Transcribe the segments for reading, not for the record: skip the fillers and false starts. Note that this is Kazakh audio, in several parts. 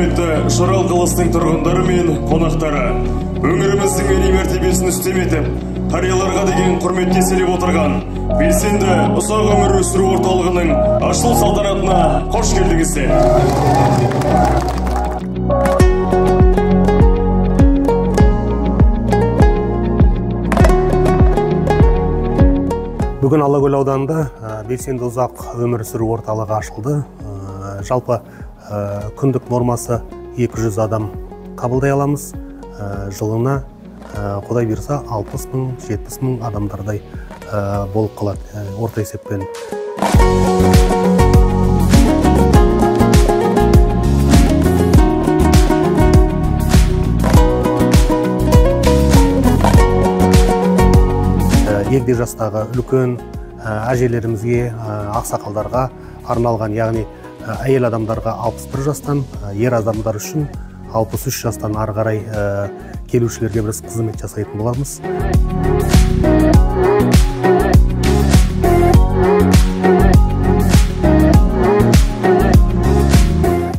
құрметті Шырал қаласының тұрғындары мен қонақтары, өңіріміздің ел мәртебесін үстем етіп, қарияларға деген құрметті еселеп отырған белсенді ұсақ өмір өсіру орталығының ашылу салтанатына қош келдіңіздер. Бүгін Алакөл ауданында белсенді ұзақ өмір сүру орталығы ашылды. Жалпы күндік нормасы 200 адам қабылдай аламыз. Жылына Құдай берса 60 мың, 70 мың адамдардай болып қалады орта есеппен. Егде жастағы үлкен әжелерімізге, ақсақалдарға арналған, яғни әйел адамдарға 61 жастан, ер адамдар үшін 63 жастан ары қарай келушілерге біз қызмет жасайтын боламыз.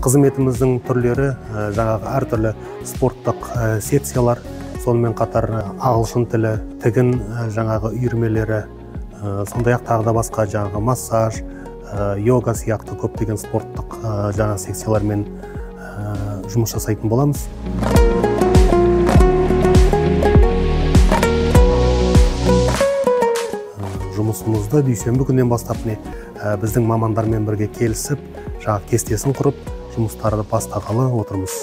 Қызметіміздің түрлері жаңағы әртүрлі спорттық секциялар, сонымен қатар ағылшын тілі, тігін жаңағы үйірмелері, сондай-ақ тағы да басқа жаңағы массаж, йога сияқты көптеген спорттық жаңа секциялармен жұмыс жасайтын боламыз. Жұмысымызды дүйсенбі күннен бастап біздің мамандармен бірге келісіп, жаңа кестесін құрып, жұмыстарды бастағалы отырмыз.